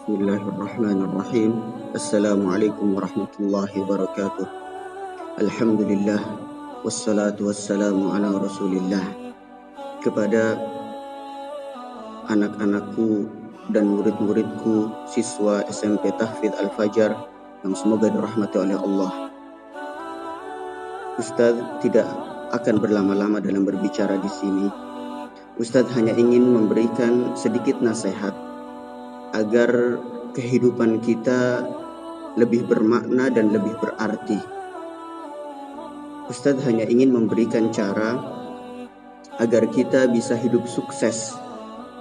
Bismillahirrahmanirrahim. Assalamualaikum warahmatullahi wabarakatuh. Alhamdulillah. Wassalatu wassalamu ala rasulillah. Kepada anak-anakku dan murid-muridku, siswa SMP Tahfidz Al-Fajar yang semoga dirahmati oleh Allah. Ustadz tidak akan berlama-lama dalam berbicara di sini. Ustadz hanya ingin memberikan sedikit nasihat agar kehidupan kita lebih bermakna dan lebih berarti. Ustadz hanya ingin memberikan cara agar kita bisa hidup sukses,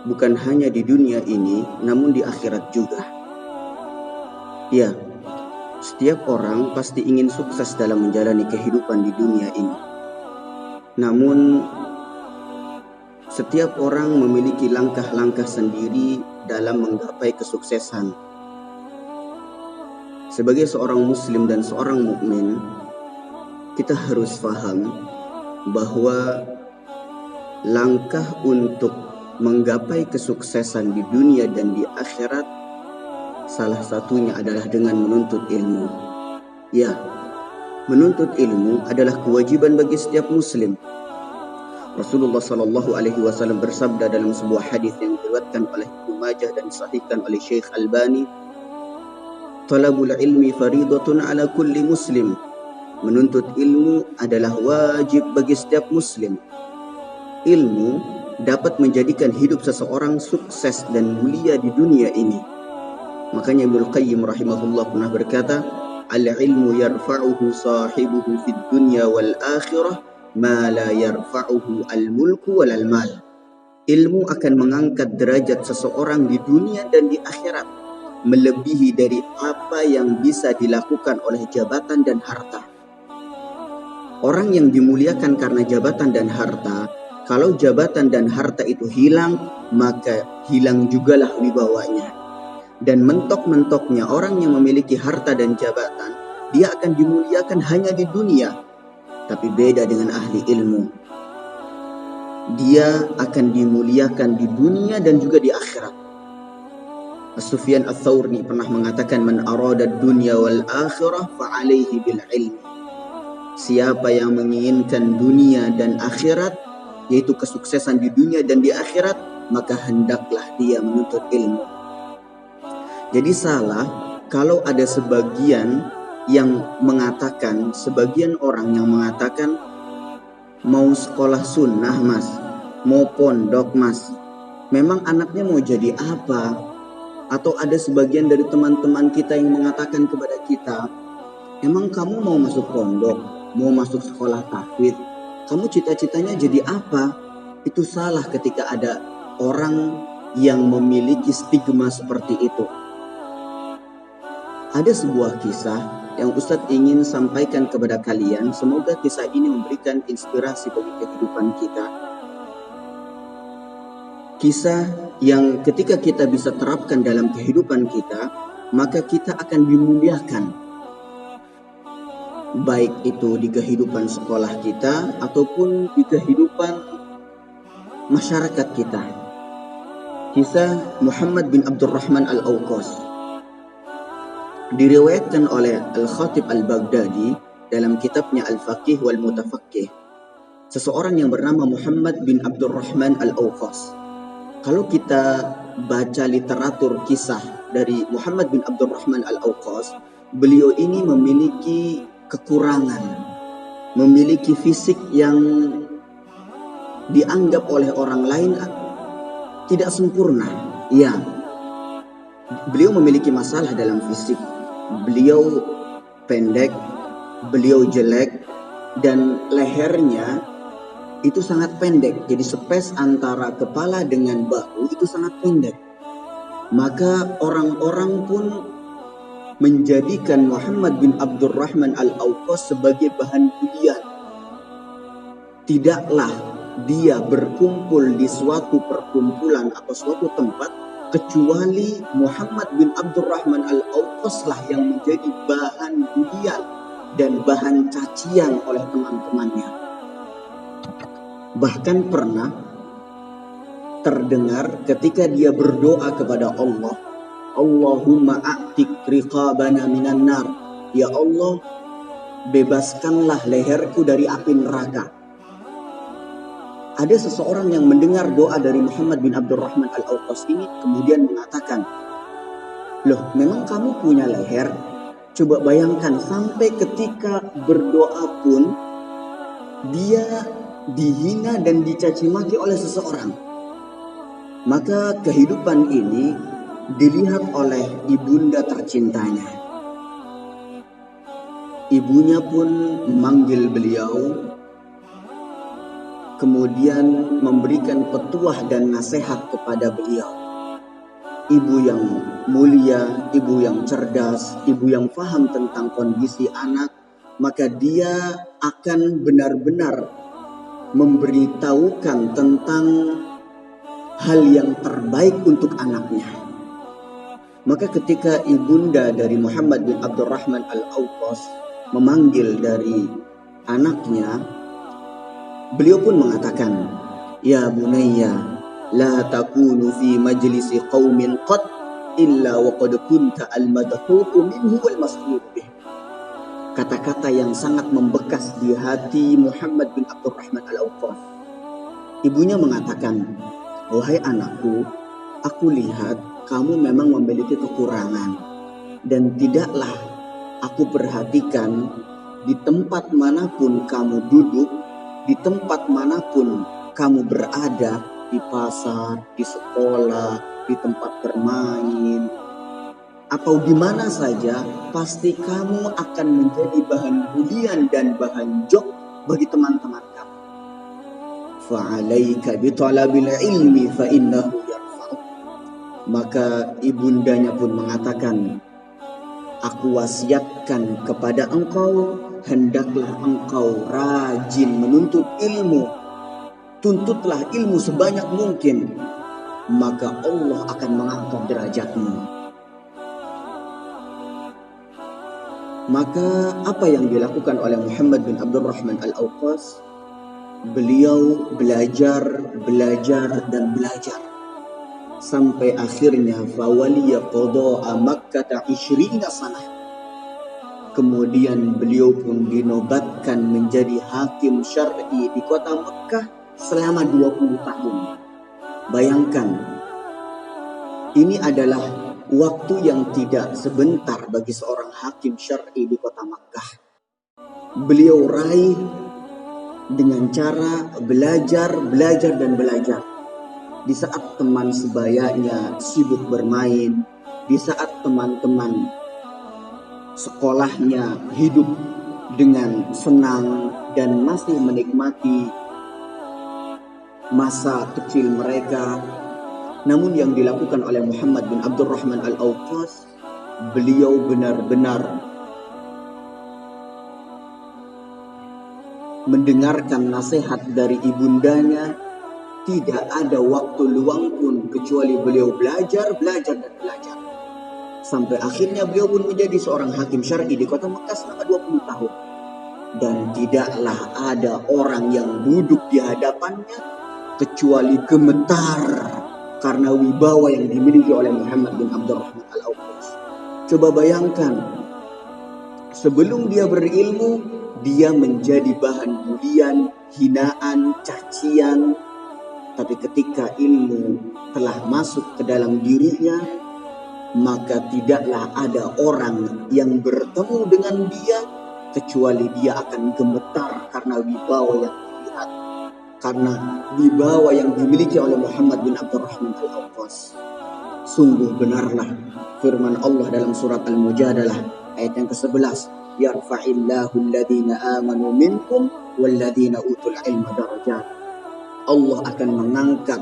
bukan hanya di dunia ini, namun di akhirat juga. Ya, setiap orang pasti ingin sukses dalam menjalani kehidupan di dunia ini. Namun, setiap orang memiliki langkah-langkah sendiri dalam menggapai kesuksesan. Sebagai seorang muslim dan seorang mukmin, kita harus paham bahwa langkah untuk menggapai kesuksesan di dunia dan di akhirat salah satunya adalah dengan menuntut ilmu. Ya, menuntut ilmu adalah kewajiban bagi setiap muslim. Rasulullah Shallallahu Alaihi Wasallam bersabda dalam sebuah hadis yang diriwayatkan oleh Ibnu Majah dan disahihkan oleh Syekh Albani, "Talabul ilmi faridatun ala kulli muslim." Menuntut ilmu adalah wajib bagi setiap muslim. Ilmu dapat menjadikan hidup seseorang sukses dan mulia di dunia ini. Makanya Ibnu Qayyim rahimahullah pernah berkata, "Al-ilmu yarfa'uhu sahibuhu fid dunya wal akhirah ma la yarfa'uhu al-mulku wal mal." Ilmu akan mengangkat derajat seseorang di dunia dan di akhirat, melebihi dari apa yang bisa dilakukan oleh jabatan dan harta. Orang yang dimuliakan karena jabatan dan harta, kalau jabatan dan harta itu hilang, maka hilang jugalah wibawanya. Dan mentok-mentoknya orang yang memiliki harta dan jabatan, dia akan dimuliakan hanya di dunia. Tapi beda dengan ahli ilmu. Dia akan dimuliakan di dunia dan juga di akhirat. As-Sufyan Ats-Tsauri pernah mengatakan, "Man arada dunya wal akhirah fa alaihi bil ilmi." Siapa yang menginginkan dunia dan akhirat, yaitu kesuksesan di dunia dan di akhirat, maka hendaklah dia menuntut ilmu. Jadi salah kalau ada sebagian orang yang mengatakan mau sekolah sunnah mas, mau pondok mas, memang anaknya mau jadi apa? Atau ada sebagian dari teman-teman kita yang mengatakan kepada kita, emang kamu mau masuk pondok, mau masuk sekolah tahfidz, kamu cita-citanya jadi apa? Itu salah ketika ada orang yang memiliki stigma seperti itu. Ada sebuah kisah yang Ustadz ingin sampaikan kepada kalian. Semoga kisah ini memberikan inspirasi bagi kehidupan kita. Kisah yang ketika kita bisa terapkan dalam kehidupan kita, maka kita akan dimuliakan. Baik itu di kehidupan sekolah kita ataupun di kehidupan masyarakat kita. Kisah Muhammad bin Abdurrahman Al-Awqas diriwayatkan oleh Al-Khatib Al-Baghdadi dalam kitabnya Al-Faqih wal Mutafaqih. Seseorang yang bernama Muhammad bin Abdurrahman Al-Awqas. Kalau kita baca literatur kisah dari Muhammad bin Abdurrahman Al-Awqas, beliau ini memiliki kekurangan, memiliki fisik yang dianggap oleh orang lain tidak sempurna. Ya, beliau memiliki masalah dalam fisik. Beliau pendek, beliau jelek, dan lehernya itu sangat pendek. Jadi space antara kepala dengan bahu itu sangat pendek. Maka orang-orang pun menjadikan Muhammad bin Abdurrahman Al-Awqas sebagai bahan bulian. Tidaklah dia berkumpul di suatu perkumpulan atau suatu tempat kecuali Muhammad bin Abdurrahman Al-Awqas lah yang menjadi bahan bulian dan bahan cacian oleh teman-temannya. Bahkan pernah terdengar ketika dia berdoa kepada Allah, Allahumma a'tik riqabana minan nar. Ya Allah, bebaskanlah leherku dari api neraka. Ada seseorang yang mendengar doa dari Muhammad bin Abdurrahman Al-Awqas ini kemudian mengatakan, loh, memang kamu punya leher? Coba bayangkan sampai ketika berdoa pun dia dihina dan dicaci maki oleh seseorang. Maka kehidupan ini dilihat oleh ibunda tercintanya. Ibunya pun memanggil beliau, kemudian memberikan petuah dan nasihat kepada beliau. Ibu yang mulia, ibu yang cerdas, ibu yang paham tentang kondisi anak, maka dia akan benar-benar memberitahukan tentang hal yang terbaik untuk anaknya. Maka ketika ibunda dari Muhammad bin Abdurrahman Al-Awqas memanggil dari anaknya, beliau pun mengatakan, ya bunayya, la takunu fi majlisi qaumin qad illa wa qad kunta al-madhuku minhu wal mas'ul bih. Kata-kata yang sangat membekas di hati Muhammad bin Abdurrahman Al-Awqas. Ibunya mengatakan, wahai anakku, aku lihat kamu memang memiliki kekurangan. Dan tidaklah aku perhatikan di tempat manapun kamu duduk, di tempat manapun kamu berada, di pasar, di sekolah, di tempat bermain, atau di mana saja, pasti kamu akan menjadi bahan bulian dan bahan jok bagi teman-teman kamu. Fa'alaika bitalabil ilmi fa innahu yarfa'u. Maka ibundanya pun mengatakan, aku wasiatkan kepada engkau, hendaklah engkau rajin menuntut ilmu. Tuntutlah ilmu sebanyak mungkin, maka Allah akan mengangkat derajatmu. Maka apa yang dilakukan oleh Muhammad bin Abdurrahman Al-Awqas? Beliau belajar, dan belajar. Sampai akhirnya fawaliya qada'a Makkah 20 sanah. Kemudian beliau pun dinobatkan menjadi hakim syar'i di kota Mekah selama 20 tahun. Bayangkan, ini adalah waktu yang tidak sebentar bagi seorang hakim syar'i di kota Makkah. Beliau raih dengan cara belajar, dan belajar. Di saat teman sebayanya sibuk bermain, di saat teman-teman sekolahnya hidup dengan senang dan masih menikmati masa kecil mereka. Namun yang dilakukan oleh Muhammad bin Abdurrahman Al-Awqas, beliau benar-benar mendengarkan nasihat dari ibundanya. Tidak ada waktu luang pun kecuali beliau belajar, dan belajar. Sampai akhirnya beliau pun menjadi seorang hakim syar'i di kota Mekah selama 20 tahun. Dan tidaklah ada orang yang duduk di hadapannya kecuali gemetar karena wibawa yang dimiliki oleh Muhammad bin Abdurrahman Al-Awqas. Coba bayangkan, sebelum dia berilmu, dia menjadi bahan bulian, hinaan, cacian. Tapi ketika ilmu telah masuk ke dalam dirinya, maka tidaklah ada orang yang bertemu dengan dia kecuali dia akan gemetar karena wibawa yang dilihat, karena wibawa yang dimiliki oleh Muhammad bin Abdurrahman Al-Awqas. Sungguh benarlah firman Allah dalam surat Al-Mujadalah ayat yang ke-11, yarfa'illahu alladhina amanu minkum walladhina utul ilma darajat. Allah akan mengangkat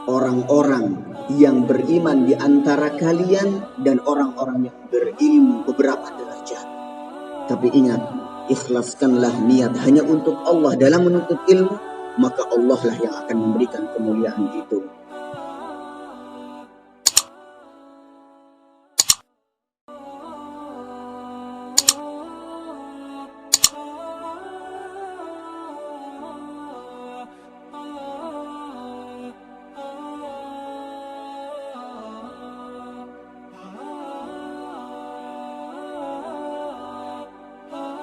orang-orang yang beriman di antara kalian dan orang-orang yang berilmu beberapa derajat. Tapi ingat, ikhlaskanlah niat hanya untuk Allah dalam menuntut ilmu, maka Allah lah yang akan memberikan kemuliaan itu.